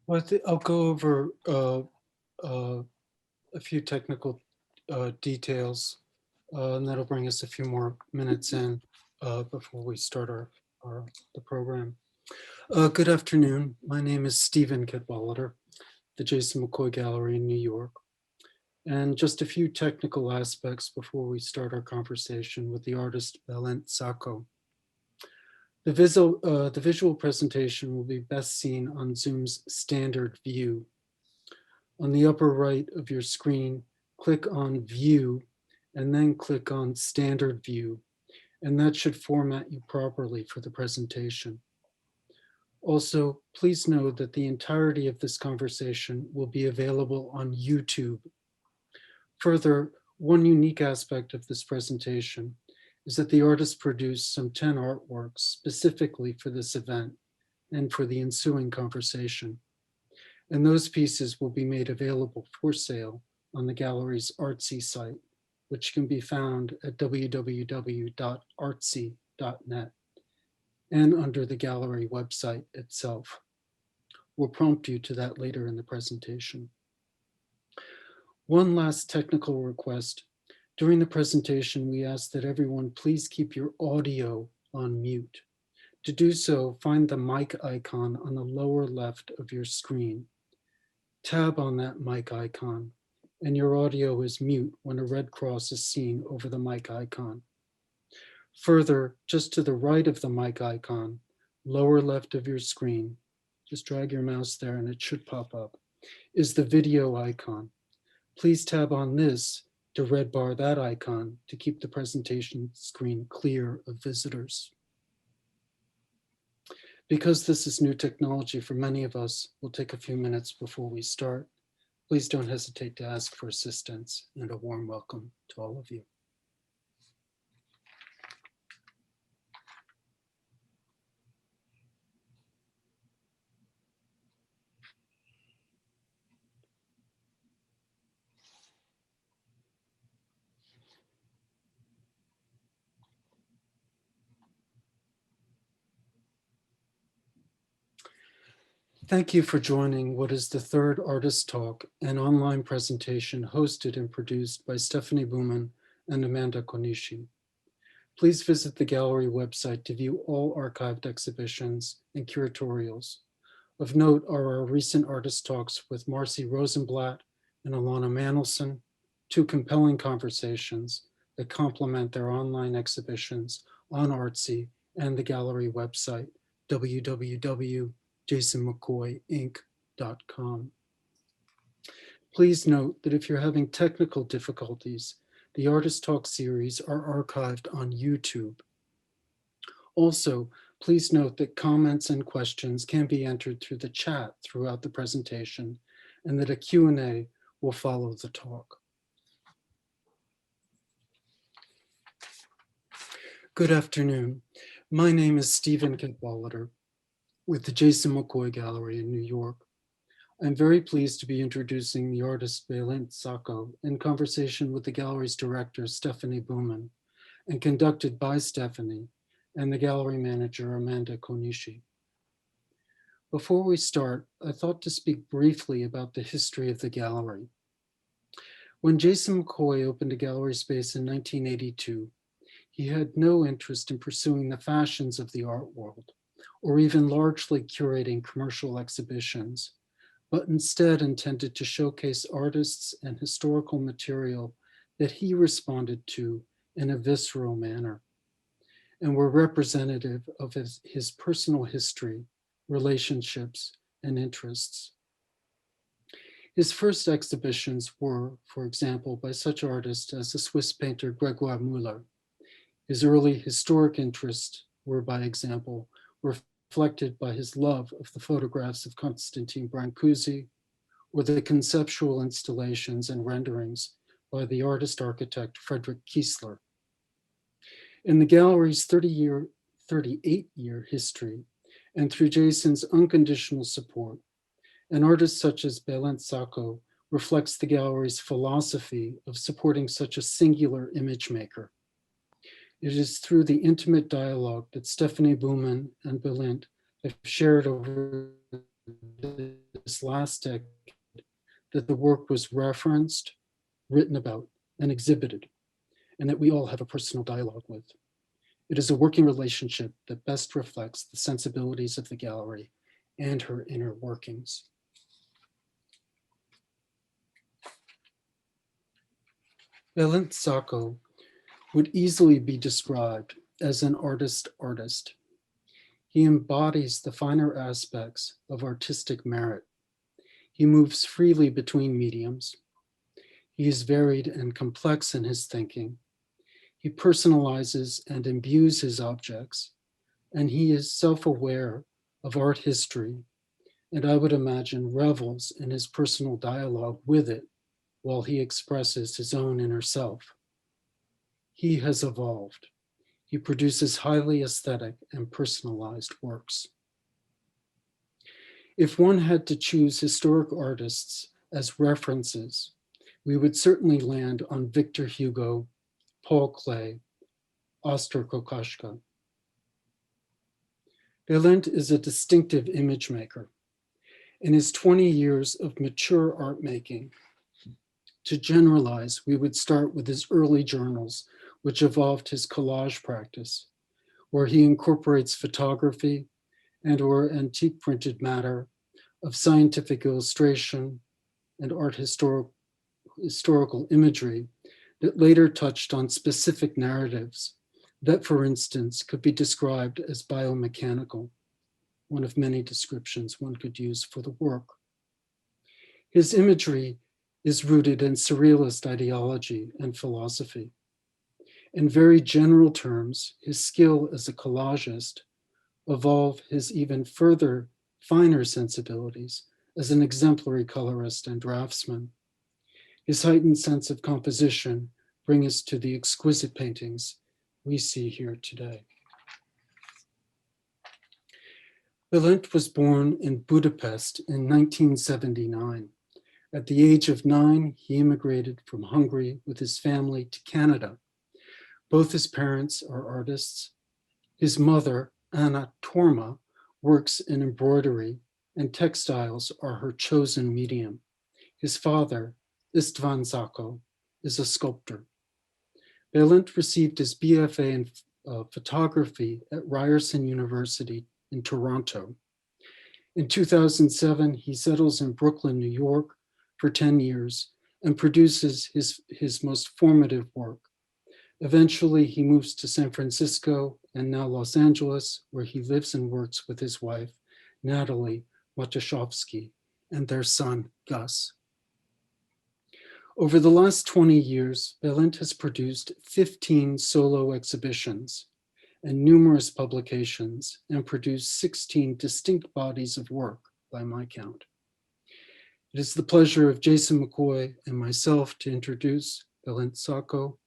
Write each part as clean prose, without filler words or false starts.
Well, I'll go over uh, a few technical details, and that'll bring us a few more minutes in before we start the program. Good afternoon. My name is Stephen Cadwallader, the Jason McCoy Gallery in New York. And just a few technical aspects before we start our conversation with the artist Balint Zsako. The visual presentation will be best seen on Zoom's standard view. On the upper right of your screen, click on View and then click on Standard View, and that should format you properly for the presentation. Also, please know that the entirety of this conversation will be available on YouTube. Further, one unique aspect of this presentation is that the artist produced some 10 artworks specifically for this event and for the ensuing conversation. And those pieces will be made available for sale on the gallery's Artsy site, which can be found at www.artsy.net and under the gallery website itself. We'll prompt you to that later in the presentation. One last technical request. During the presentation, we ask that everyone please keep your audio on mute. To do so, find the mic icon on the lower left of your screen. Tab on that mic icon, and your audio is mute when a red cross is seen over the mic icon. Further, just to the right of the mic icon, lower left of your screen, just drag your mouse there and it should pop up, is the video icon. Please tab on this to red bar that icon to keep the presentation screen clear of visitors. Because this is new technology for many of us, we'll take a few minutes before we start. Please don't hesitate to ask for assistance, and a warm welcome to all of you. Thank you for joining what is the third Artist Talk, an online presentation hosted and produced by Stephanie Buhmann and Amanda Konishi. Please visit the gallery website to view all archived exhibitions and curatorials. Of note are our recent Artist Talks with Marcy Rosenblatt and Alana Manelson, two compelling conversations that complement their online exhibitions on Artsy and the gallery website, www.jasonmccoyinc.com. Please note that if you're having technical difficulties, the Artist Talk series are archived on YouTube. Also, please note that comments and questions can be entered through the chat throughout the presentation, and that a Q&A will follow the talk. Good afternoon. My name is Stephen Cadwallader with the Jason McCoy Gallery in New York. I'm very pleased to be introducing the artist Balint Zsako in conversation with the gallery's director, Stephanie Buhmann, and conducted by Stephanie and the gallery manager, Amanda Konishi. Before we start, I thought to speak briefly about the history of the gallery. When Jason McCoy opened a gallery space in 1982, he had no interest in pursuing the fashions of the art world, or even largely curating commercial exhibitions, but instead intended to showcase artists and historical material that he responded to in a visceral manner, and were representative of his personal history, relationships, and interests. His first exhibitions were, for example, by such artists as the Swiss painter Grégoire Müller. His early historic interests were, by example, reflected by his love of the photographs of Constantine Brancusi, or the conceptual installations and renderings by the artist-architect Friedrich Kiesler. In the gallery's 38-year history, and through Jason's unconditional support, an artist such as Balint Zsako reflects the gallery's philosophy of supporting such a singular image maker. It is through the intimate dialogue that Stephanie Buhmann and Balint have shared over the this last decade that the work was referenced, written about, and exhibited, and that we all have a personal dialogue with. It is a working relationship that best reflects the sensibilities of the gallery and her inner workings. Balint Zsako would easily be described as an artist. He embodies the finer aspects of artistic merit. He moves freely between mediums. He is varied and complex in his thinking. He personalizes and imbues his objects, and he is self-aware of art history, and I would imagine revels in his personal dialogue with it while he expresses his own inner self. He has evolved. He produces highly aesthetic and personalized works. If one had to choose historic artists as references, we would certainly land on Victor Hugo, Paul Klee, Oster Kokoschka. Balint is a distinctive image maker. In his 20 years of mature art making, to generalize, we would start with his early journals, which evolved his collage practice, where he incorporates photography and or antique printed matter of scientific illustration and art historical imagery that later touched on specific narratives that, for instance, could be described as biomechanical, one of many descriptions one could use for the work. His imagery is rooted in surrealist ideology and philosophy. In very general terms, his skill as a collagist evolved his even further finer sensibilities as an exemplary colorist and draftsman. His heightened sense of composition brings us to the exquisite paintings we see here today. Balint was born in Budapest in 1979. At the age of 9, he immigrated from Hungary with his family to Canada. Both his parents are artists. His mother, Anna Torma, works in embroidery, and textiles are her chosen medium. His father, István Zsako, is a sculptor. Balint received his BFA in photography at Ryerson University in Toronto. In 2007, he settles in Brooklyn, New York for 10 years and produces his most formative work. Eventually, he moves to San Francisco and now Los Angeles, where he lives and works with his wife, Natalie Matuszewski, and their son, Gus. Over the last 20 years, Balint has produced 15 solo exhibitions and numerous publications and produced 16 distinct bodies of work by my count. It is the pleasure of Jason McCoy and myself to introduce Balint Zsako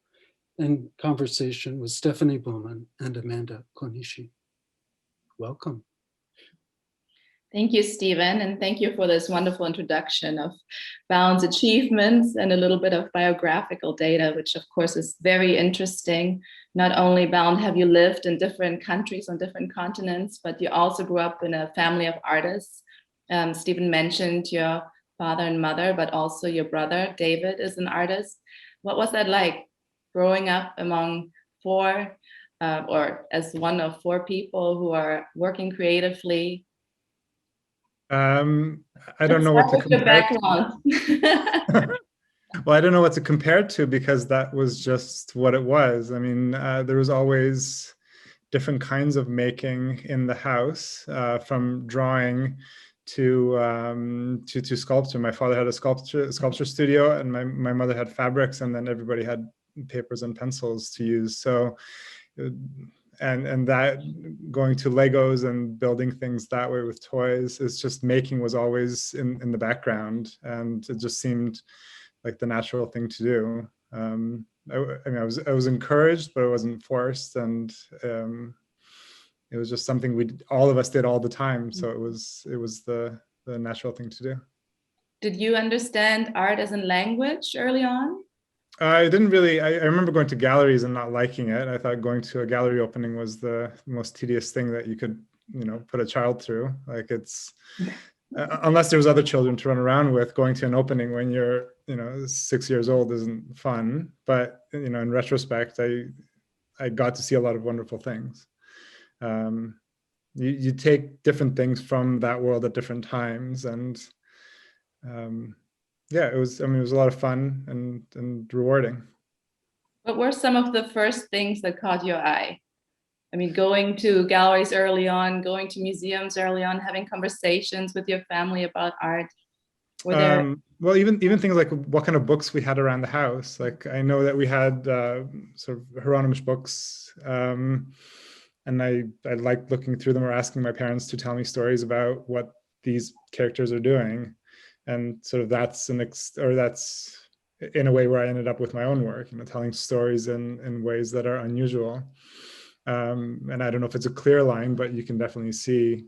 and conversation with Stephanie Buhmann and Amanda Konishi. Welcome. Thank you, Stephen, and thank you for this wonderful introduction of Balint's achievements and a little bit of biographical data, which of course is very interesting. Not only, Balint, have you lived in different countries on different continents, but you also grew up in a family of artists. Stephen mentioned your father and mother, but also your brother, David, is an artist. What was that like, growing up among four, or as one of four people who are working creatively? I don't know what to compare to. Well, I don't know what to compare to because that was just what it was. I mean, there was always different kinds of making in the house, from drawing to sculpture. My father had a sculpture studio, and my mother had fabrics, and then everybody had papers and pencils to use. So. And that going to Legos and building things that way with toys, is just making was always in the background, and it just seemed like the natural thing to do. I mean, I was encouraged, but it wasn't forced, and it was just something all of us did all the time. So it was the natural thing to do. Did you understand art as a language early on? I didn't really. I remember going to galleries and not liking it. I thought going to a gallery opening was the most tedious thing that you could, put a child through. Like unless there was other children to run around with. Going to an opening when you're 6 years old isn't fun, but in retrospect, I got to see a lot of wonderful things. You take different things from that world at different times, and yeah, it was a lot of fun and rewarding. What were some of the first things that caught your eye? I mean, going to galleries early on, going to museums early on, having conversations with your family about art. Were there? Well, even things like what kind of books we had around the house. Like, I know that we had sort of Hieronymus books, and I liked looking through them or asking my parents to tell me stories about what these characters are doing, and sort of that's in a way where I ended up with my own work, telling stories in ways that are unusual. And I don't know if it's a clear line, but you can definitely see,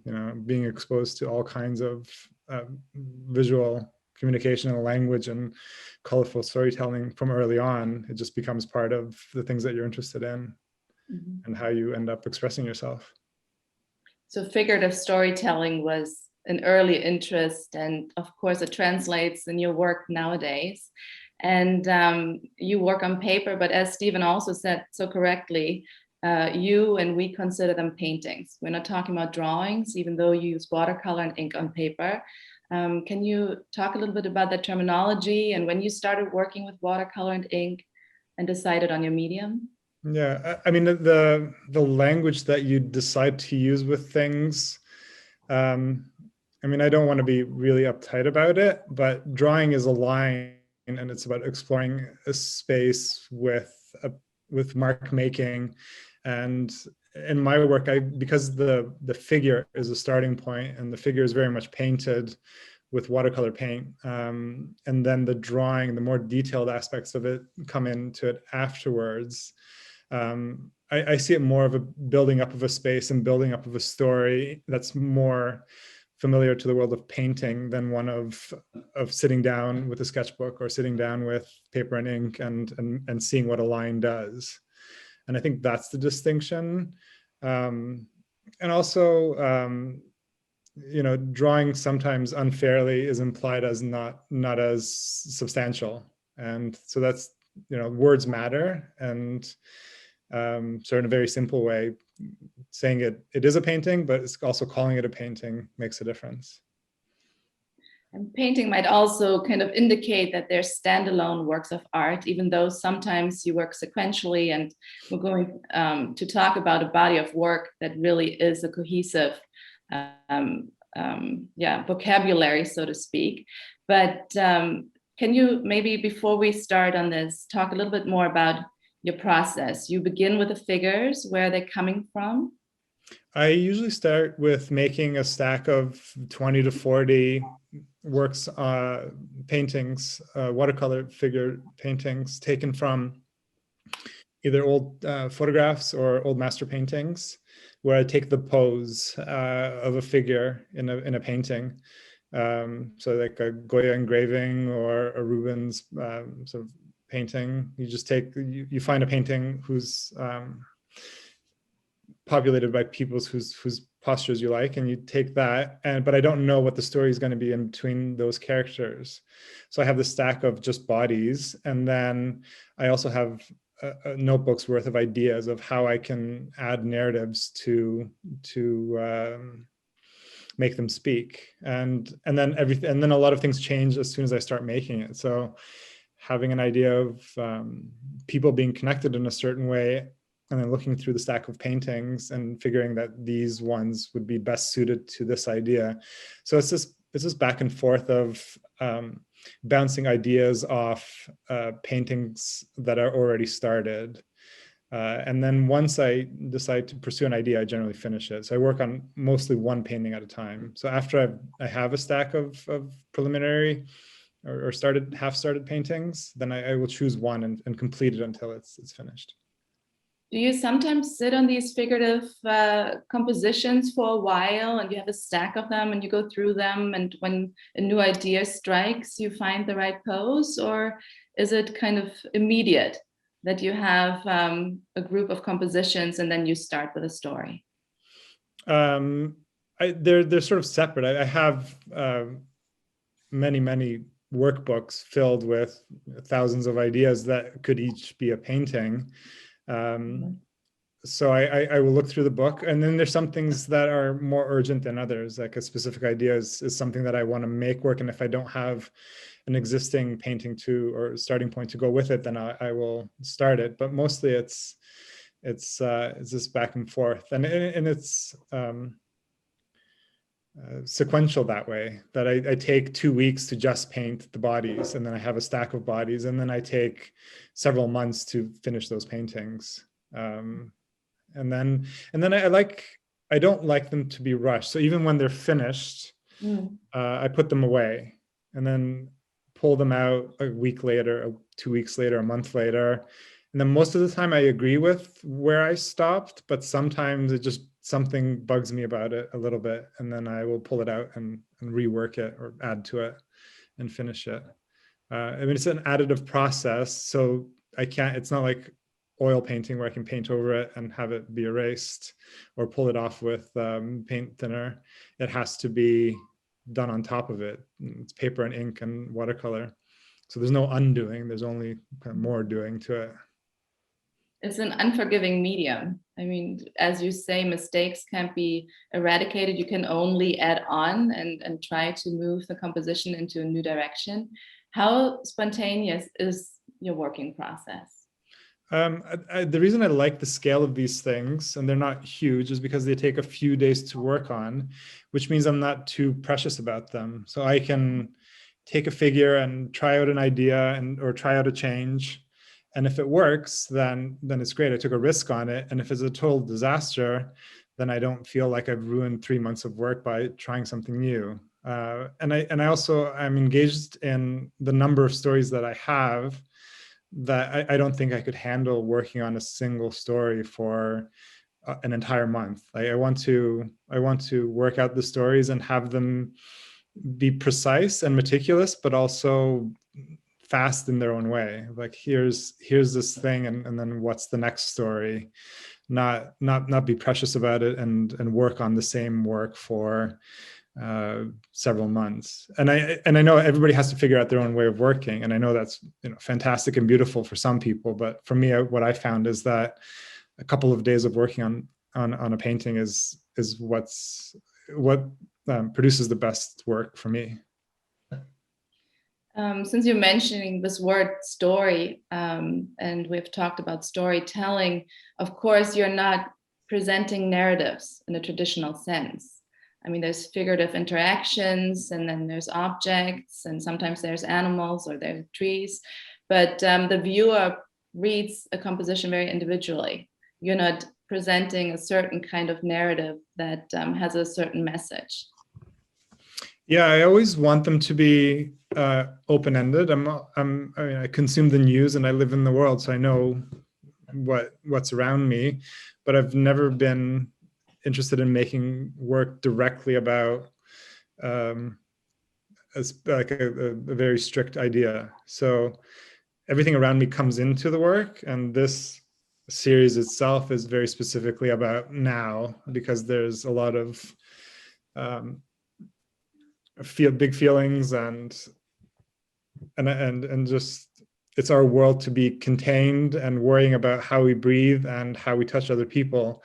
being exposed to all kinds of visual communication and language and colorful storytelling from early on. It just becomes part of the things that you're interested in, and how you end up expressing yourself. So figurative storytelling was an early interest, and of course it translates in your work nowadays. And you work on paper, but as Stephen also said so correctly, you and we consider them paintings. We're not talking about drawings, even though you use watercolor and ink on paper. Can you talk a little bit about the terminology and when you started working with watercolor and ink and decided on your medium? Yeah, I mean, the language that you decide to use with things, I mean, I don't want to be really uptight about it, but drawing is a line, and it's about exploring a space with mark making. And in my work, because the figure is a starting point, and the figure is very much painted with watercolor paint, and then the drawing, the more detailed aspects of it come into it afterwards. I see it more of a building up of a space and building up of a story that's more familiar to the world of painting than one of sitting down with a sketchbook or sitting down with paper and ink and seeing what a line does. And I think that's the distinction. And also, drawing sometimes unfairly is implied as not as substantial. And so that's, words matter. And so in a very simple way, saying it is a painting, but it's also calling it a painting makes a difference. And painting might also kind of indicate that they're standalone works of art, even though sometimes you work sequentially, and we're going to talk about a body of work that really is a cohesive vocabulary, so to speak. But can you maybe, before we start on this, talk a little bit more about your process? You begin with the figures, where are they coming from? I usually start with making a stack of 20 to 40 works, paintings, watercolor figure paintings taken from either old photographs or old master paintings, where I take the pose of a figure in a painting. So like a Goya engraving or a Rubens sort of painting. You just you find a painting who's populated by peoples whose postures you like, and you take that, but I don't know what the story is going to be in between those characters. So I have the stack of just bodies, and then I also have a notebook's worth of ideas of how I can add narratives to make them speak, and then a lot of things change as soon as I start making it. So having an idea of people being connected in a certain way, and then looking through the stack of paintings and figuring that these ones would be best suited to this idea. So it's this back and forth of bouncing ideas off paintings that are already started. And then once I decide to pursue an idea, I generally finish it. So I work on mostly one painting at a time. So after I have a stack of preliminary or half-started paintings, then I will choose one and complete it until it's finished. Do you sometimes sit on these figurative compositions for a while, and you have a stack of them and you go through them, and when a new idea strikes, you find the right pose? Or is it kind of immediate that you have a group of compositions and then you start with a story? they're sort of separate. I have many workbooks filled with thousands of ideas that could each be a painting. So I will look through the book, and then there's some things that are more urgent than others. Like a specific idea is something that I want to make work, and if I don't have an existing painting or starting point to go with it, then I will start it. But mostly it's this back and forth, and it's sequential that way, that I take 2 weeks to just paint the bodies, and then I have a stack of bodies, and then I take several months to finish those paintings. And then I don't like them to be rushed. So even when they're finished, I put them away and then pull them out a week later, 2 weeks later, a month later. And then most of the time I agree with where I stopped, but sometimes it just, something bugs me about it a little bit. And then I will pull it out and rework it or add to it and finish it. I mean, it's an additive process. So it's not like oil painting where I can paint over it and have it be erased or pull it off with paint thinner. It has to be done on top of it. It's paper and ink and watercolor. So there's no undoing, there's only kind of more doing to it. It's an unforgiving medium. I mean, as you say, mistakes can't be eradicated. You can only add on and try to move the composition into a new direction. How spontaneous is your working process? The reason I like the scale of these things, and they're not huge, is because they take a few days to work on, which means I'm not too precious about them. So I can take a figure and try out an idea or try out a change. And if it works, then it's great. I took a risk on it. And if it's a total disaster, then I don't feel like I've ruined 3 months of work by trying something new. And I'm engaged in the number of stories that I have, that I don't think I could handle working on a single story for an entire month. I want to work out the stories and have them be precise and meticulous, but also fast in their own way. Like here's this thing, and then what's the next story? Not be precious about it and work on the same work for several months. And I know everybody has to figure out their own way of working, and I know that's fantastic and beautiful for some people, but for me, what I found is that a couple of days of working on a painting is what produces the best work for me. Since you're mentioning this word story, and we've talked about storytelling, of course, you're not presenting narratives in a traditional sense. I mean, there's figurative interactions, and then there's objects, and sometimes there's animals or there's trees, but the viewer reads a composition very individually. You're not presenting a certain kind of narrative that has a certain message. Yeah, I always want them to be open-ended. I consume the news and I live in the world, so I know what's around me, but I've never been interested in making work directly about a very strict idea. So everything around me comes into the work, and this series itself is very specifically about now, because there's a lot of big feelings and just, it's our world to be contained and worrying about how we breathe and how we touch other people.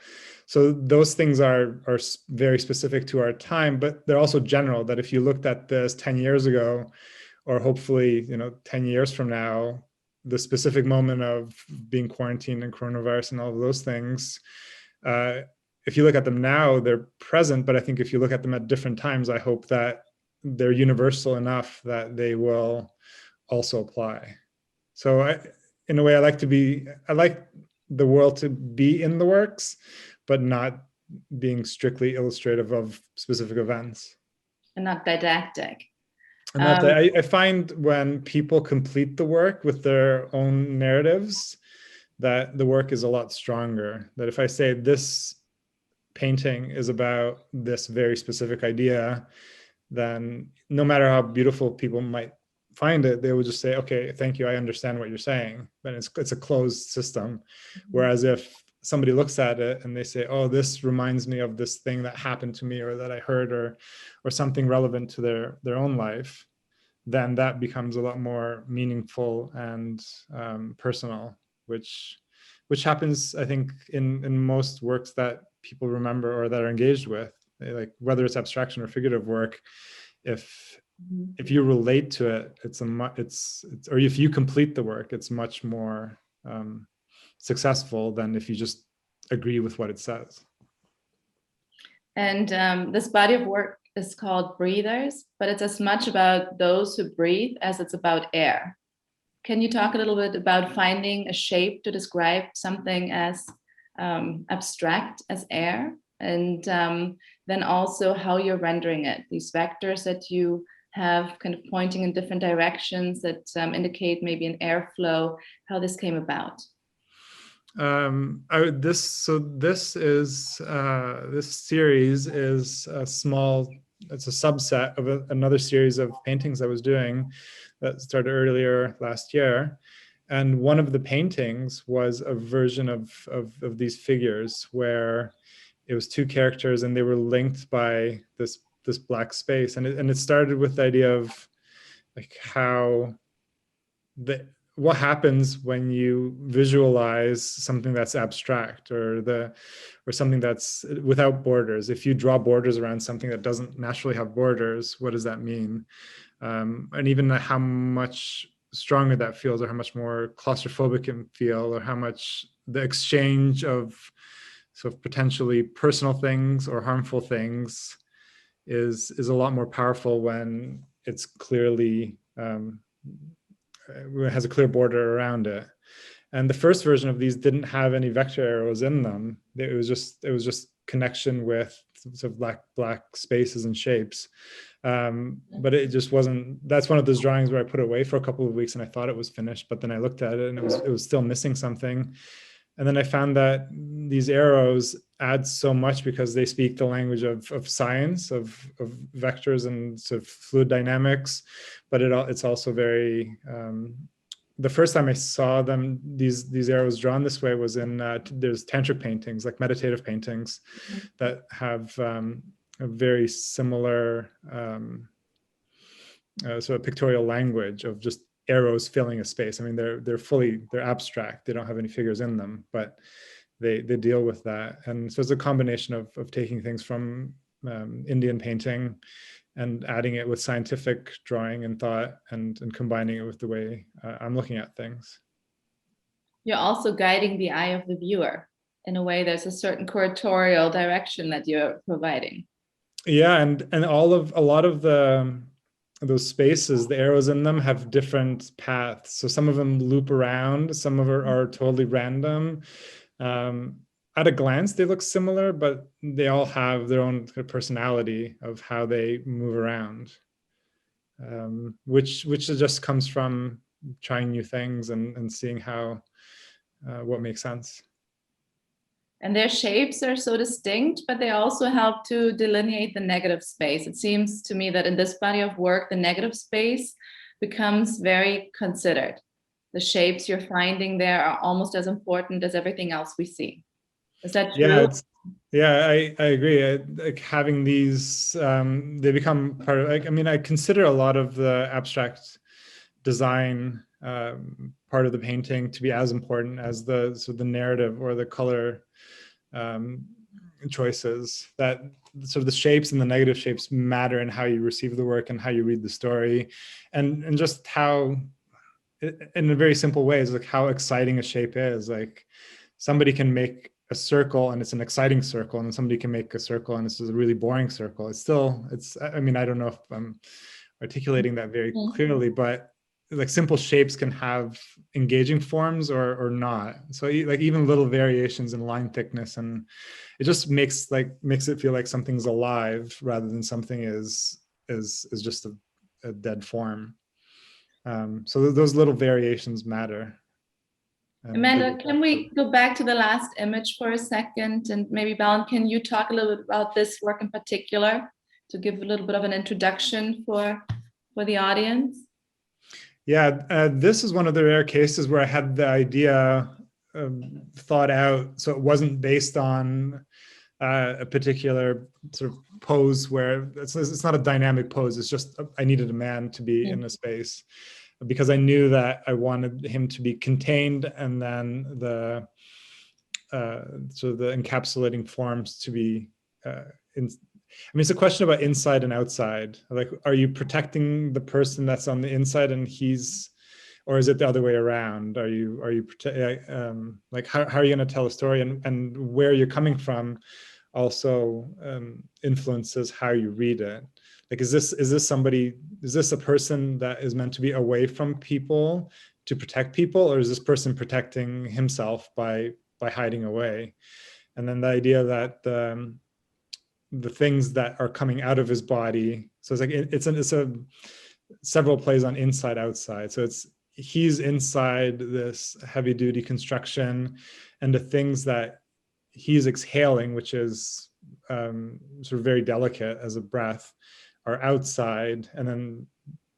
So those things are very specific to our time, but they're also general, that if you looked at this 10 years ago, or hopefully 10 years from now, the specific moment of being quarantined and coronavirus and all of those things, if you look at them now, they're present. But I think if you look at them at different times, I hope that they're universal enough that they will also apply. So in a way, I like the world to be in the works, but not being strictly illustrative of specific events. And not didactic. And I find when people complete the work with their own narratives, that the work is a lot stronger. That if I say this painting is about this very specific idea, then no matter how beautiful people might find it, they will just say, okay, thank you, I understand what you're saying. But it's a closed system. Whereas if somebody looks at it and they say, oh, this reminds me of this thing that happened to me or that I heard, or something relevant to their own life, then that becomes a lot more meaningful and personal, which happens, I think, in most works that people remember or that are engaged with, like whether it's abstraction or figurative work. If you relate to it, it's or if you complete the work, it's much more successful than if you just agree with what it says. And this body of work is called Breathers, but it's as much about those who breathe as it's about air. Can you talk a little bit about finding a shape to describe something as abstract as air, and then also how you're rendering it, these vectors that you have kind of pointing in different directions that indicate maybe an airflow, how this came about? This series is it's a subset of another series of paintings I was doing that started earlier last year. And one of the paintings was a version of these figures where it was two characters and they were linked by this black space. And it started with the idea of like how what happens when you visualize something that's abstract or something that's without borders. If you draw borders around something that doesn't naturally have borders, what does that mean? And even how much stronger that feels, or how much more claustrophobic it can feel, or how much the exchange of sort of potentially personal things or harmful things is a lot more powerful when it's clearly it has a clear border around it. And the first version of these didn't have any vector arrows in them. It was just connection with sort of black spaces and shapes. But it just wasn't. That's one of those drawings where I put it away for a couple of weeks and I thought it was finished, but then I looked at it and it was still missing something. And then I found that these arrows add so much because they speak the language of science, of vectors and sort of fluid dynamics, but it's also very. The first time I saw them, these arrows drawn this way was in there's tantric paintings, like meditative paintings, that have a very similar sort of pictorial language of just arrows filling a space. I mean, they're abstract. They don't have any figures in them, but they deal with that. And so it's a combination of taking things from Indian painting and adding it with scientific drawing and thought and combining it with the way I'm looking at things. You're also guiding the eye of the viewer. In a way, there's a certain curatorial direction that you're providing. Yeah, and a lot of those spaces, the arrows in them have different paths. So some of them loop around, some of them are totally random. At a glance, they look similar, but they all have their own personality of how they move around, which just comes from trying new things and seeing how what makes sense. And their shapes are so distinct, but they also help to delineate the negative space. It seems to me that in this body of work, the negative space becomes very considered. The shapes you're finding there are almost as important as everything else we see. Is that true? Yeah, I agree. Like having these, they become part of. Like, I mean, I consider a lot of the abstract design part of the painting to be as important as the narrative or the color choices. That sort of the shapes and the negative shapes matter in how you receive the work and how you read the story, and just how, in a very simple way, is like how exciting a shape is. Like somebody can make a circle and it's an exciting circle, and somebody can make a circle and it's a really boring circle. I mean, I don't know if I'm articulating that very clearly, but like simple shapes can have engaging forms or not. So like even little variations in line thickness, and it just makes it feel like something's alive rather than something is just a dead form. So those little variations matter. Amanda, can we go back to the last image for a second? And maybe Balint, can you talk a little bit about this work in particular to give a little bit of an introduction for the audience? Yeah, this is one of the rare cases where I had the idea thought out, so it wasn't based on a particular sort of pose where it's not a dynamic pose. It's just I needed a man to be in a space, because I knew that I wanted him to be contained, and then the sort of the encapsulating forms to be I mean, it's a question about inside and outside. Like, are you protecting the person that's on the inside and he's, or is it the other way around? Are you like, how are you going to tell a story, and where you're coming from also influences how you read it. Like, is this a person that is meant to be away from people to protect people, or is this person protecting himself by hiding away? And then the idea that the things that are coming out of his body, so it's like it's a several plays on inside outside. So he's inside this heavy duty construction, and the things that he's exhaling, which is sort of very delicate as a breath, are outside, and then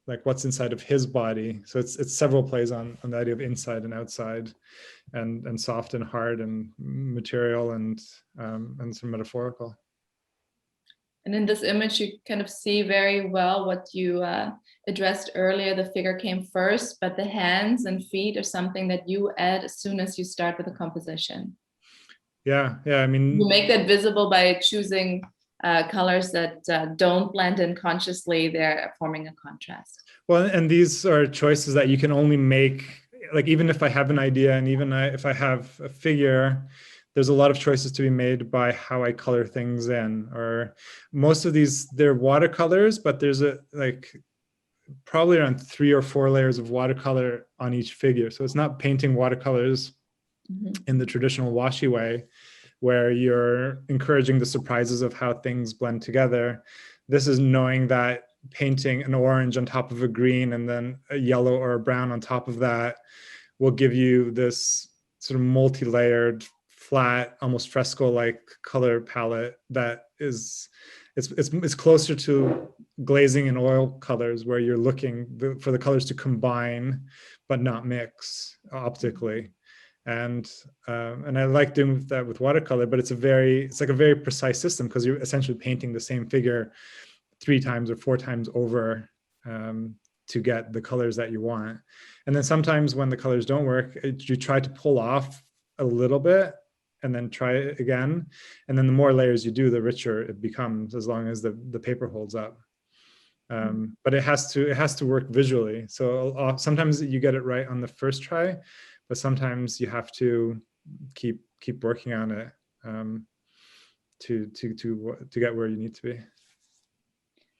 like what's inside of his body. So it's several plays on the idea of inside and outside, and soft and hard, and material, and some metaphorical. And in this image, you kind of see very well what you addressed earlier. The figure came first, but the hands and feet are something that you add as soon as you start with the composition. Yeah, I mean, you make that visible by choosing colors that don't blend in consciously. They're forming a contrast. Well, and these are choices that you can only make, like, even if I have an idea, and even if I have a figure, there's a lot of choices to be made by how I color things in. Or most of these, they're watercolors, but there's probably around 3 or 4 layers of watercolor on each figure. So it's not painting watercolors in the traditional washi way, where you're encouraging the surprises of how things blend together. This is knowing that painting an orange on top of a green and then a yellow or a brown on top of that will give you this sort of multi-layered, flat, almost fresco-like color palette that is, it's closer to glazing in oil colors, where you're looking for the colors to combine but not mix optically. And I like doing that with watercolor, but it's like a very precise system, because you're essentially painting the same figure 3 times or 4 times over to get the colors that you want. And then sometimes when the colors don't work, you try to pull off a little bit and then try it again. And then the more layers you do, the richer it becomes, as long as the paper holds up. But it has to work visually. So sometimes you get it right on the first try, but sometimes you have to keep working on it to get where you need to be.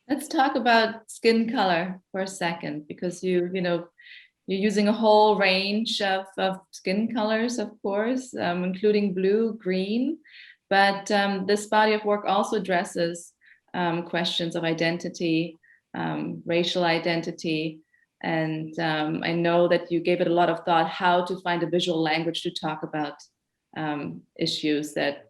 Let's talk about skin color for a second, because you're using a whole range of skin colors, of course, including blue, green. But this body of work also addresses questions of identity, racial identity. And I know that you gave it a lot of thought, how to find a visual language to talk about issues that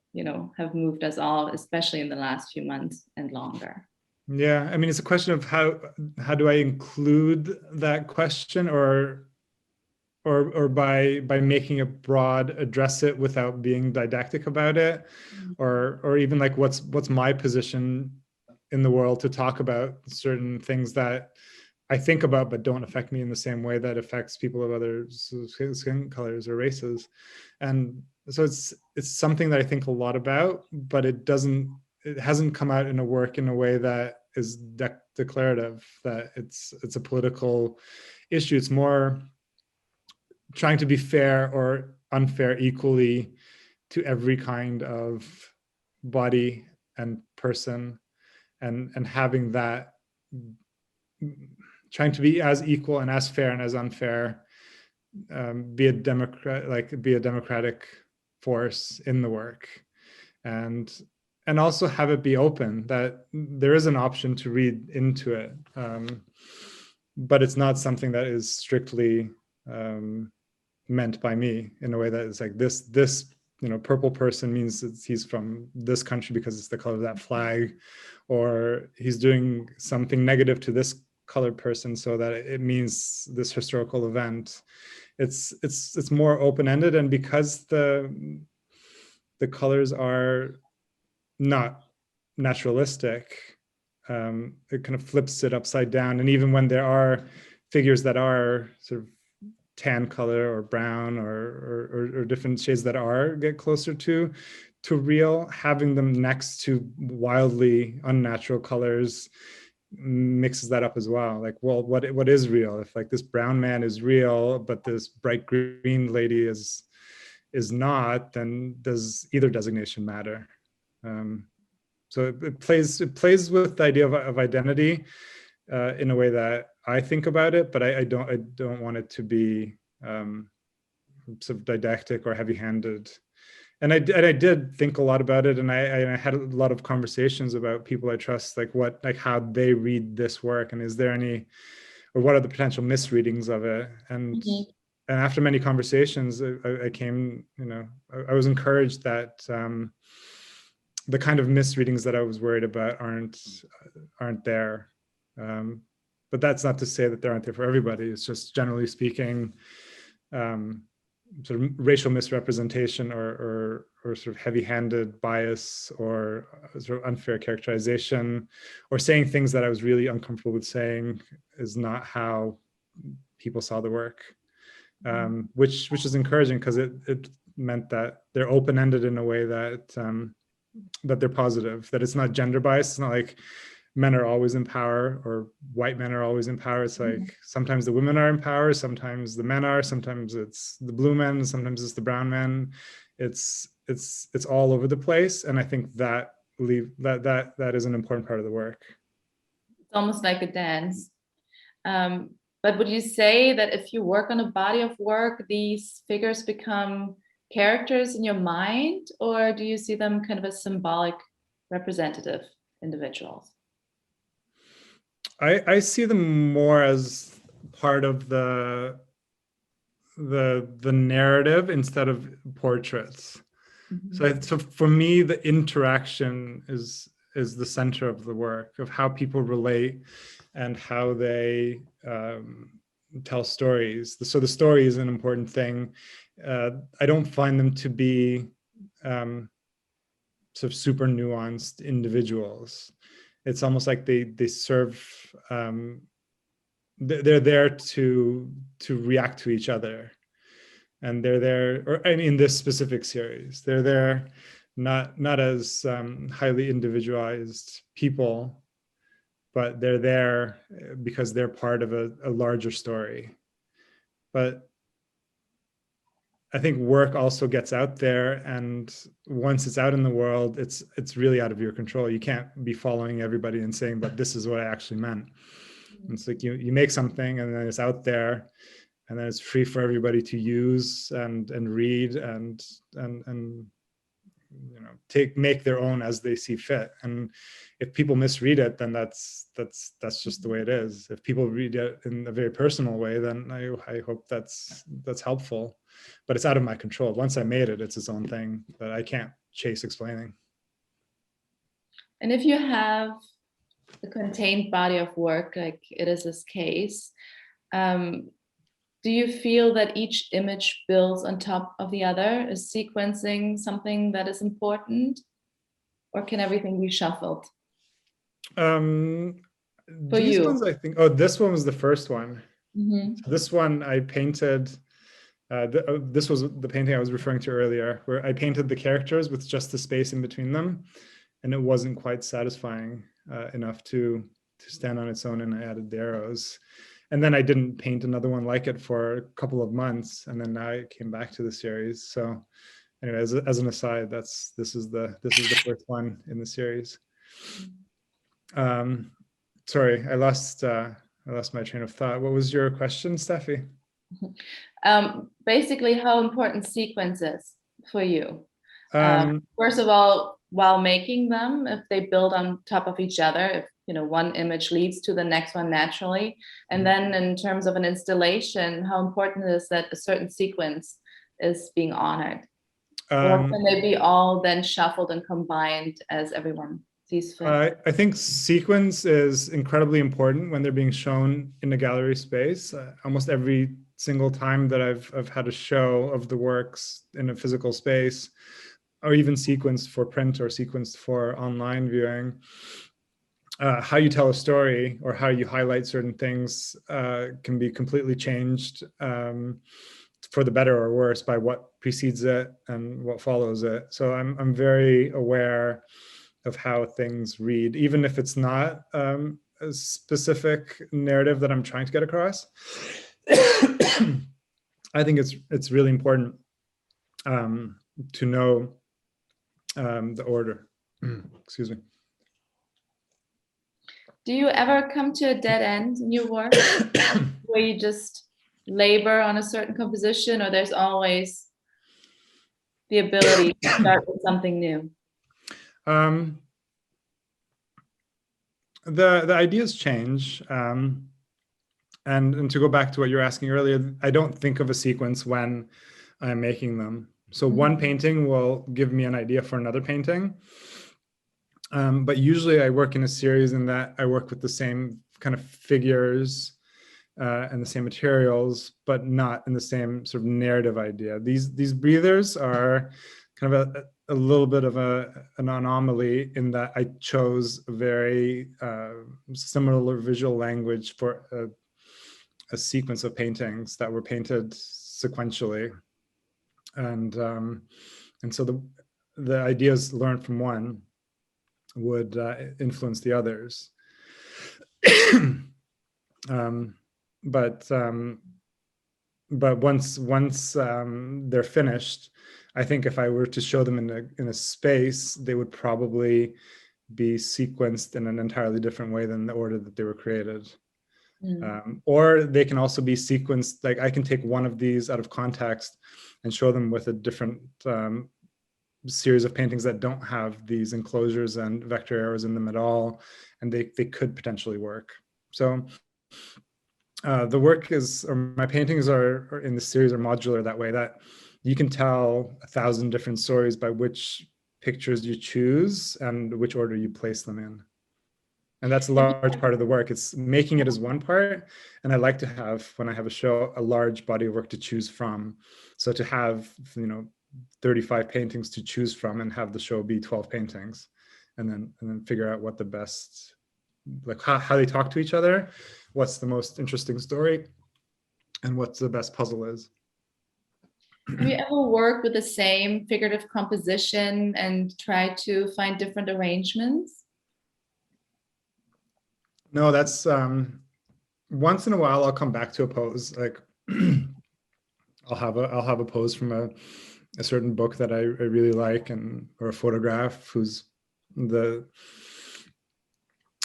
have moved us all, especially in the last few months and longer. Yeah, I mean, it's a question of how do I include that question, or by making it broad, address it without being didactic about it, or even like what's my position in the world to talk about certain things that I think about but don't affect me in the same way that affects people of other skin colors or races. And so it's something that I think a lot about, but it hasn't come out in a work in a way that is declarative that it's a political issue. It's more trying to be fair or unfair equally to every kind of body and person, and having that, trying to be as equal and as fair and as unfair, be a democratic force in the work, and also have it be open, that there is an option to read into it, but it's not something that is strictly meant by me in a way that is like this purple person means that he's from this country because it's the color of that flag, or he's doing something negative to this colored person so that it means this historical event. it's more open-ended, and because the colors are not naturalistic, it kind of flips it upside down. And even when there are figures that are sort of tan color or brown or different shades that get closer to real, having them next to wildly unnatural colors mixes that up as well. Like, well, what is real? If like this brown man is real, but this bright green lady is not, then does either designation matter? So it plays with the idea of identity in a way that I think about it, but I don't want it to be sort of didactic or heavy-handed. And I did think a lot about it, and I had a lot of conversations about people I trust, like how they read this work, and is there any, or what are the potential misreadings of it? And and after many conversations, I came, I was encouraged that the kind of misreadings that I was worried about aren't there. But that's not to say that they aren't there for everybody. It's just, generally speaking, sort of racial misrepresentation or sort of heavy-handed bias or sort of unfair characterization, or saying things that I was really uncomfortable with saying, is not how people saw the work, which is encouraging, because it meant that they're open-ended in a way that that they're positive, that it's not gender biased. It's not like men are always in power or white men are always in power. It's like sometimes the women are in power, sometimes the men are, sometimes it's the blue men, sometimes it's the brown men. It's all over the place, and I think that is an important part of the work. It's almost like a dance. But would you say that if you work on a body of work, these figures become characters in your mind, or do you see them kind of as symbolic representative individuals? I see them more as part of the narrative instead of portraits. So for me, the interaction is the center of the work, of how people relate and how they tell stories. So the story is an important thing. I don't find them to be sort of super nuanced individuals. It's almost like they serve, they're there to react to each other. And they're there, or in this specific series, they're there not as highly individualized people, but they're there because they're part of a larger story. But I think work also gets out there, and once it's out in the world, it's really out of your control. You can't be following everybody and saying, but this is what I actually meant. It's like you make something, and then it's out there, and then it's free for everybody to use and read and make their own as they see fit. And if people misread it, then that's just the way it is. If people read it in a very personal way, then I hope that's helpful. But it's out of my control. Once I made it, it's its own thing that I can't chase explaining. And if you have a contained body of work, like it is this case, do you feel that each image builds on top of the other? Is sequencing something that is important, or can everything be shuffled? These ones, I think, this one was the first one. So this one I painted, this was the painting I was referring to earlier, where I painted the characters with just the space in between them, and it wasn't quite satisfying enough to stand on its own, and I added the arrows. And then I didn't paint another one like it for a couple of months, and then I came back to the series. So anyway, as an aside, this is the first one in the series. Sorry, I lost my train of thought. What was your question, Steffi? Basically, how important sequence is for you. First of all, while making them, if they build on top of each other, if one image leads to the next one naturally, and then in terms of an installation, how important it is that a certain sequence is being honored, or can they be all then shuffled and combined as everyone sees fit? I think sequence is incredibly important when they're being shown in a gallery space. Almost every single time that I've had a show of the works in a physical space, or even sequenced for print or sequenced for online viewing, how you tell a story or how you highlight certain things can be completely changed for the better or worse by what precedes it and what follows it. So I'm very aware of how things read, even if it's not a specific narrative that I'm trying to get across. I think it's really important to know the order. Excuse me. Do you ever come to a dead end in your work where you just labor on a certain composition, or there's always the ability to start with something new? The ideas change. And to go back to what you were asking earlier, I don't think of a sequence when I'm making them. So one painting will give me an idea for another painting. But usually I work in a series in that I work with the same kind of figures and the same materials, but not in the same sort of narrative idea. These breathers are kind of a little bit of an anomaly in that I chose a very similar visual language for a sequence of paintings that were painted sequentially. And so the ideas learned from one would influence the others. But once they're finished, I think if I were to show them in a space, they would probably be sequenced in an entirely different way than the order that they were created. Or they can also be sequenced, like I can take one of these out of context and show them with a different series of paintings that don't have these enclosures and vector arrows in them at all, and they could potentially work. So the work is, or my paintings are in the series are modular that way, that you can tell 1,000 different stories by which pictures you choose and which order you place them in. And that's a large part of the work. It's making it as one part. And I like to have, when I have a show, a large body of work to choose from. So to have, 35 paintings to choose from and have the show be 12 paintings, and then figure out what the best, like how they talk to each other, what's the most interesting story, and what's the best puzzle is. Have you ever worked with the same figurative composition and tried to find different arrangements? No, that's once in a while I'll come back to a pose. Like I'll have a pose from a certain book that I really like, or a photograph whose the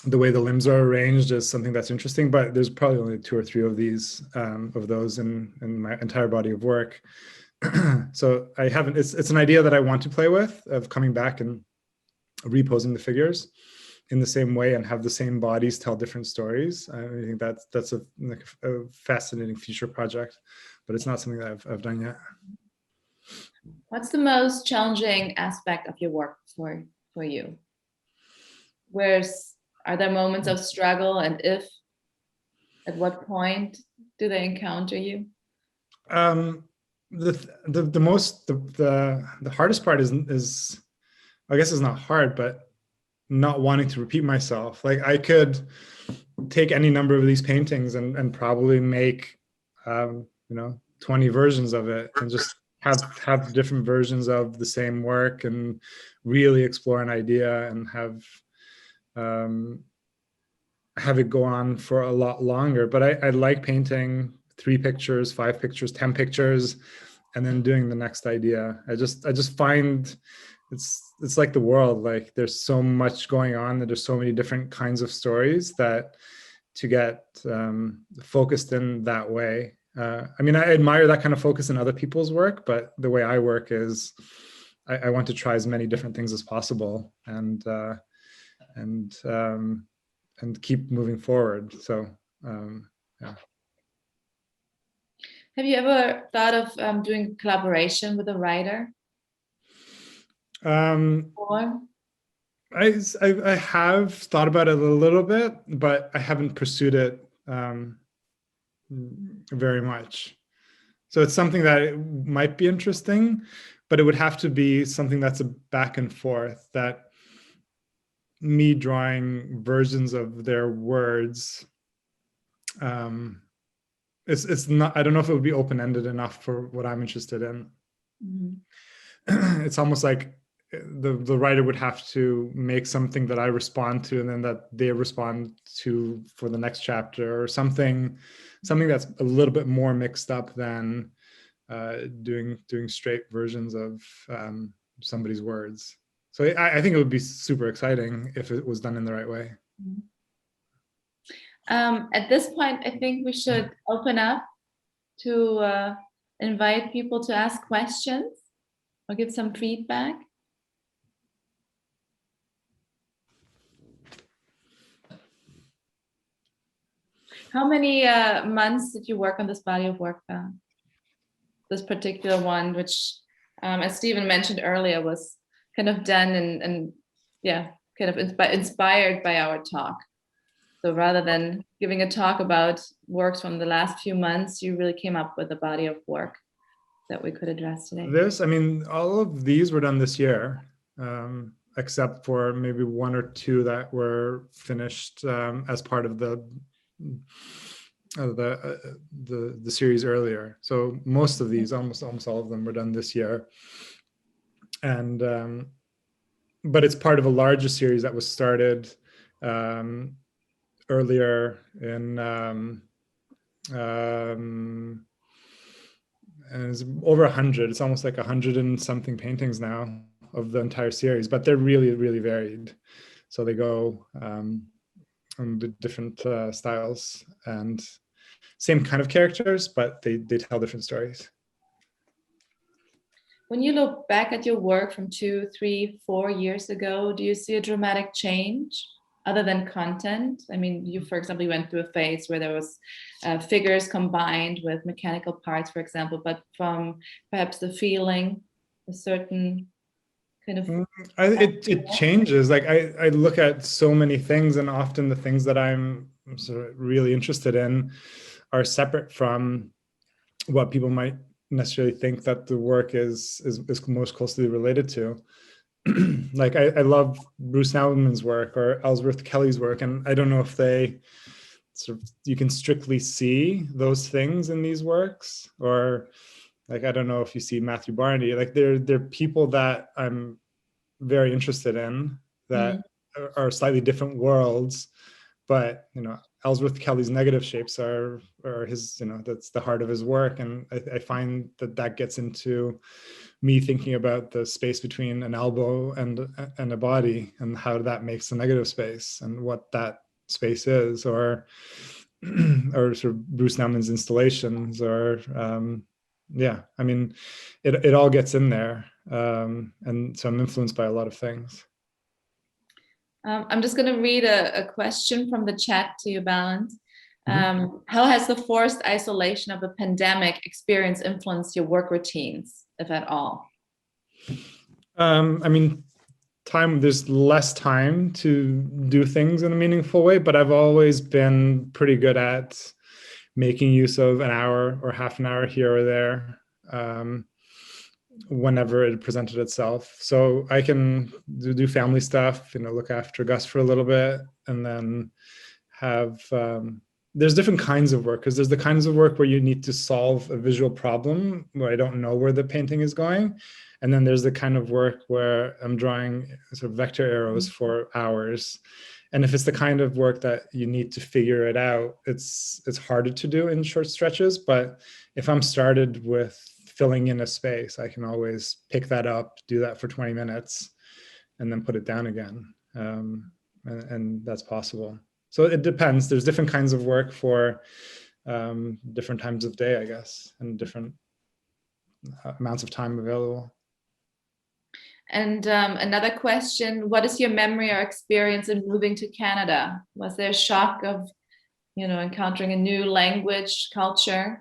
way the limbs are arranged is something that's interesting. But there's probably only 2 or 3 of these of those in my entire body of work. So I haven't. It's an idea that I want to play with, of coming back and reposing the figures in the same way and have the same bodies tell different stories. I think that's a fascinating future project, but it's not something that I've done yet. What's the most challenging aspect of your work for you? Are there moments of struggle, and if, at what point do they encounter you? The hardest part is I guess it's not hard, but not wanting to repeat myself. Like I could take any number of these paintings and probably make 20 versions of it, and just have different versions of the same work and really explore an idea and have it go on for a lot longer. But I like painting 3 pictures, 5 pictures, 10 pictures, and then doing the next idea. I just find it's like the world, like there's so much going on, that there's so many different kinds of stories, that to get focused in that way. I mean, I admire that kind of focus in other people's work, but the way I work is I want to try as many different things as possible and keep moving forward. So yeah. Have you ever thought of doing collaboration with a writer? Or? I have thought about it a little bit, but I haven't pursued it very much. So it's something that it might be interesting, but it would have to be something that's a back and forth, that me drawing versions of their words. It's not, I don't know if it would be open-ended enough for what I'm interested in. It's almost like the writer would have to make something that I respond to, and then that they respond to for the next chapter, or something that's a little bit more mixed up than doing straight versions of somebody's words. So I think it would be super exciting if it was done in the right way. At this point, I think we should open up to invite people to ask questions or give some feedback. How many months did you work on this body of work, Balint? This particular one, which, as Stephen mentioned earlier, was kind of done and yeah, kind of inspired by our talk. So rather than giving a talk about works from the last few months, you really came up with a body of work that we could address today. I mean, all of these were done this year, except for maybe one or two that were finished as part of the series earlier. So most of these, almost all of them, were done this year, and but it's part of a larger series that was started earlier in and it's over 100. It's almost like 100 and something paintings now of the entire series, but they're really, really varied. So they go on the different styles and same kind of characters, but they tell different stories. When you look back at your work from 2, 3, 4 years ago, do you see a dramatic change other than content? I mean, you, for example, went through a phase where there was figures combined with mechanical parts, for example, but from perhaps the feeling, a certain kind of... It changes. Like I look at so many things, and often the things that I'm sort of really interested in are separate from what people might necessarily think that the work is most closely related to. Like I love Bruce Nauman's work or Ellsworth Kelly's work, and I don't know if they sort of, you can strictly see those things in these works, or like I don't know if you see Matthew Barney. Like they're people that I'm very interested in that are slightly different worlds, but you know, Ellsworth Kelly's negative shapes are his, you know, that's the heart of his work, and I find that gets into me thinking about the space between an elbow and a body, and how that makes a negative space, and what that space is, or sort of Bruce Naumann's installations, or yeah, I mean, it all gets in there, and so I'm influenced by a lot of things. I'm just going to read a question from the chat to you, Balint. How has the forced isolation of the pandemic experience influenced your work routines, if at all? I mean, there's less time to do things in a meaningful way, but I've always been pretty good at making use of an hour or half an hour here or there, whenever it presented itself. So I can do family stuff, you know, look after Gus for a little bit, and then have, there's different kinds of work, because there's the kinds of work where you need to solve a visual problem where I don't know where the painting is going. And then there's the kind of work where I'm drawing sort of vector arrows for hours. And if it's the kind of work that you need to figure it out, it's harder to do in short stretches. But if I'm started with filling in a space, I can always pick that up, do that for 20 minutes, and then put it down again. And that's possible. So it depends. There's different kinds of work for different times of day, I guess, and different amounts of time available. And another question, what is your memory or experience in moving to Canada? Was there a shock of, you know, encountering a new language, culture?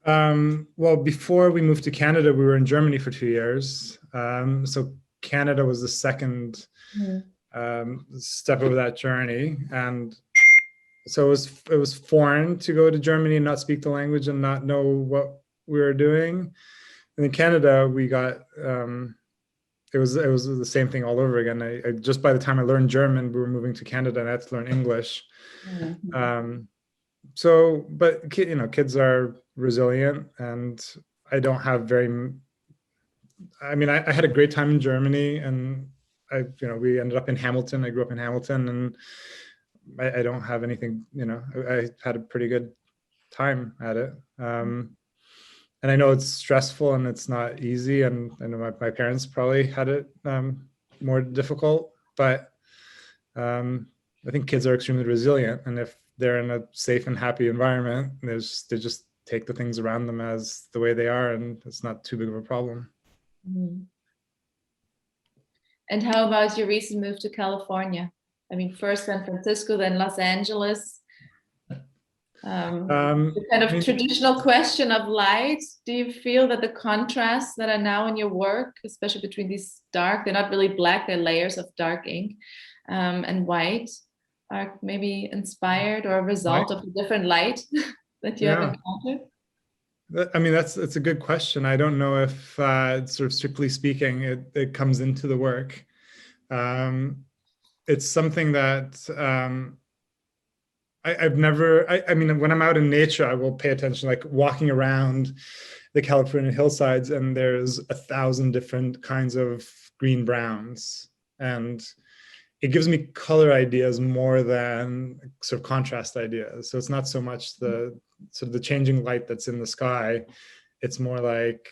Well, before we moved to Canada, we were in Germany for 2 years. So Canada was the second step of that journey. And so it was foreign to go to Germany and not speak the language and not know we were doing. And in Canada, we got, it was the same thing all over again. I just by the time I learned German, we were moving to Canada and I had to learn English. So, but kids are resilient, and I don't have very, I mean, I had a great time in Germany, and we ended up in Hamilton. I grew up in Hamilton, and I don't have anything, I had a pretty good time at it. And I know it's stressful and it's not easy. And I know my parents probably had it more difficult, but I think kids are extremely resilient. And if they're in a safe and happy environment, they just take the things around them as the way they are, and it's not too big of a problem. And how about your recent move to California? I mean, first San Francisco, then Los Angeles. The kind of traditional question of light. Do you feel that the contrasts that are now in your work, especially between these dark, they're not really black, they're layers of dark ink, and white, are maybe inspired or a result of a different light that you have encountered? I mean, that's a good question. I don't know if sort of strictly speaking, it comes into the work. It's something that I've never, I mean, when I'm out in nature, I will pay attention, like walking around the California hillsides, and there's 1,000 different kinds of green browns. And it gives me color ideas more than sort of contrast ideas. So it's not so much the sort of the changing light that's in the sky. It's more like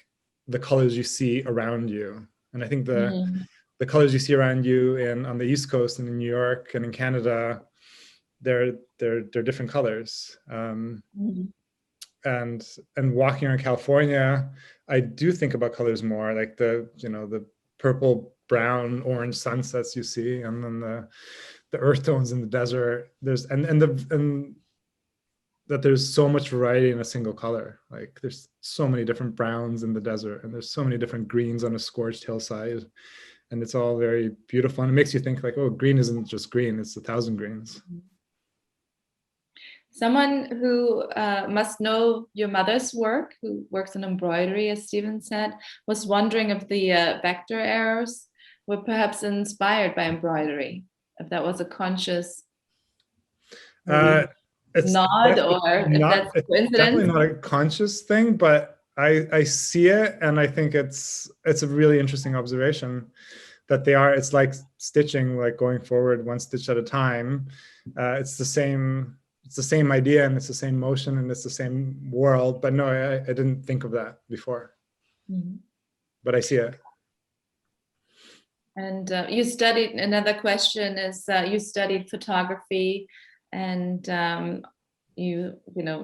the colors you see around you. And I think the colors you see around you on the East Coast and in New York and in Canada, they're different colors. And walking around California, I do think about colors more, like the purple, brown, orange sunsets you see, and then the earth tones in the desert. There's that there's so much variety in a single color. Like there's so many different browns in the desert, and there's so many different greens on a scorched hillside, and it's all very beautiful. And it makes you think like, oh, green isn't just green; it's 1,000 greens. Someone who must know your mother's work, who works in embroidery, as Stephen said, was wondering if the vector arrows were perhaps inspired by embroidery, if that was a conscious nod, or if that's a coincidence. Definitely not a conscious thing, but I see it, and I think it's a really interesting observation that it's like stitching, like going forward one stitch at a time. It's the same idea, and it's the same motion, and it's the same world. But no, I didn't think of that before. But I see it. And you studied, another question is, you studied photography, and you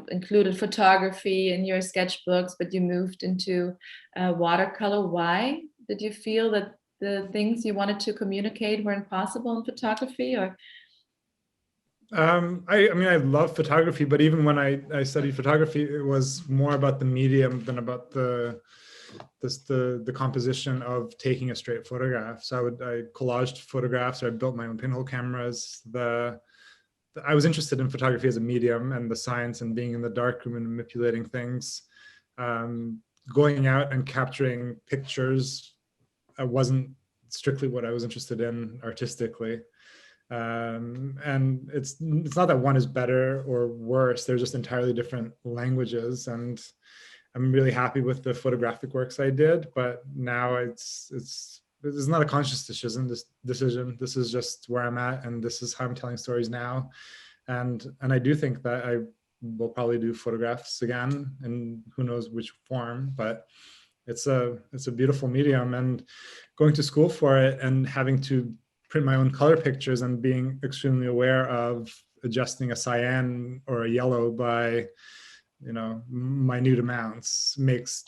included photography in your sketchbooks, but you moved into watercolor. Why? Did you feel that the things you wanted to communicate weren't possible in photography, or? I mean, I love photography, but even when I studied photography, it was more about the medium than about the composition of taking a straight photograph. So I collaged photographs, or I built my own pinhole cameras. I was interested in photography as a medium, and the science, and being in the darkroom and manipulating things. Going out and capturing pictures wasn't strictly what I was interested in artistically. And it's not that one is better or worse. They're just entirely different languages, and I'm really happy with the photographic works I did. But now it's not a conscious decision. This is just where I'm at, and this is how I'm telling stories now. And I do think that I will probably do photographs again, and who knows which form. But it's a beautiful medium, and going to school for it and having to print my own color pictures and being extremely aware of adjusting a cyan or a yellow by minute amounts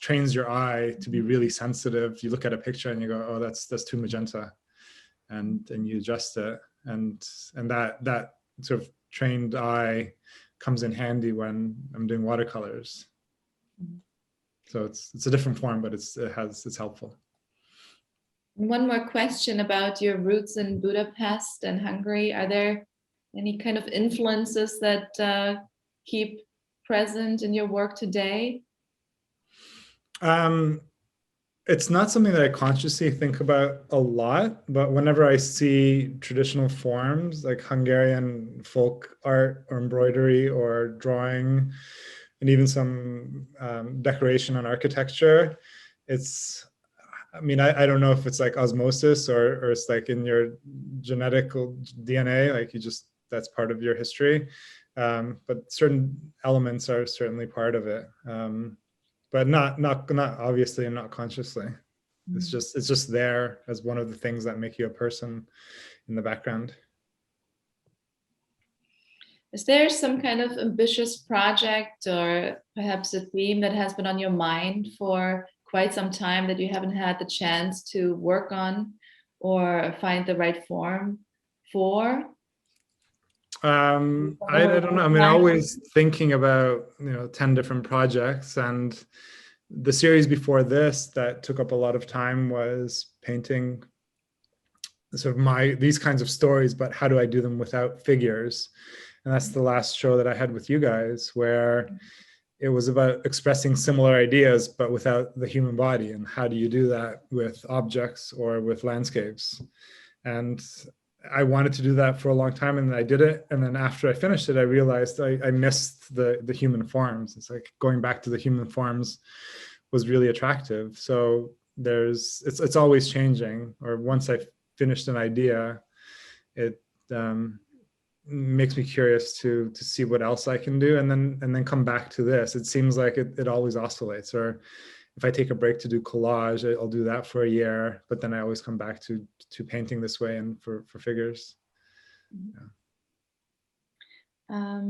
trains your eye to be really sensitive. You look at a picture and you go, oh, that's too magenta, and you adjust it, and that sort of trained eye comes in handy when I'm doing watercolors. So it's a different form, but it's helpful. One more question about your roots in Budapest and Hungary. Are there any kind of influences that keep present in your work today? It's not something that I consciously think about a lot, but whenever I see traditional forms like Hungarian folk art or embroidery or drawing, and even some decoration and architecture, it's, I mean, I don't know if it's like osmosis or it's like in your genetic DNA, like you just, that's part of your history. But certain elements are certainly part of it. But not obviously and not consciously. It's just there as one of the things that make you a person in the background. Is there some kind of ambitious project or perhaps a theme that has been on your mind for quite some time that you haven't had the chance to work on or find the right form for? I don't know. I mean, always thinking about, 10 different projects, and the series before this that took up a lot of time was painting sort of these kinds of stories, but how do I do them without figures? And that's the last show that I had with you guys, where it was about expressing similar ideas, but without the human body. And how do you do that with objects or with landscapes? And I wanted to do that for a long time, and I did it. And then after I finished it, I realized I missed the human forms. It's like going back to the human forms was really attractive. So it's always changing. Or once I finished an idea, it makes me curious to see what else I can do, and then come back to this. It seems like it always oscillates. Or if I take a break to do collage, I'll do that for a year, but then I always come back to painting this way and for figures. Yeah.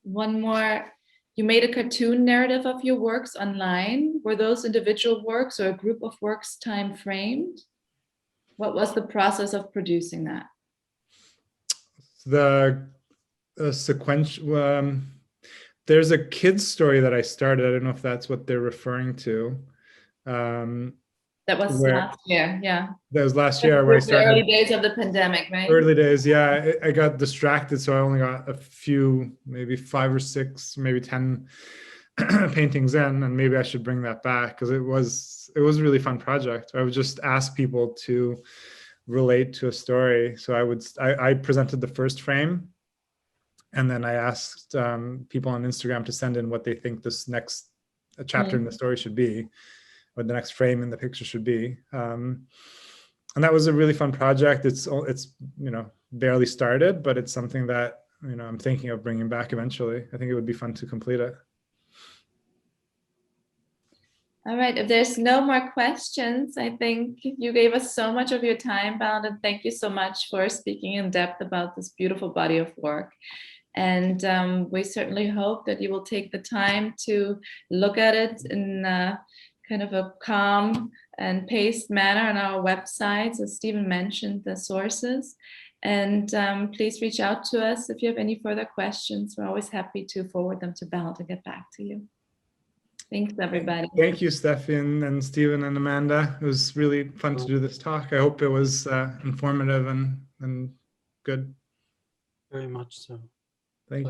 One more. You made a cartoon narrative of your works online. Were those individual works or a group of works time framed? What was the process of producing that? The sequential, there's a kid's story that I started. I don't know if that's what they're referring to. That was last year, yeah. That was last year where I started. The early days of the pandemic, right? Early days, yeah. I got distracted, so I only got a few, maybe 5 or 6, maybe 10 paintings in, and maybe I should bring that back, because it was a really fun project. I would just ask people to relate to a story. So I presented the first frame, and then I asked people on Instagram to send in what they think this next chapter in the story should be, or the next frame in the picture should be. And that was a really fun project. It's barely started, but it's something that I'm thinking of bringing back eventually. I think it would be fun to complete it. All right, if there's no more questions, I think you gave us so much of your time, Balint, and thank you so much for speaking in depth about this beautiful body of work. And we certainly hope that you will take the time to look at it in kind of a calm and paced manner on our websites, as Stephen mentioned, the sources. And please reach out to us if you have any further questions. We're always happy to forward them to Balint and get back to you. Thanks, everybody. Thank you, Stefan and Stephen and Amanda. It was really fun to do this talk. I hope it was informative and good. Very much so.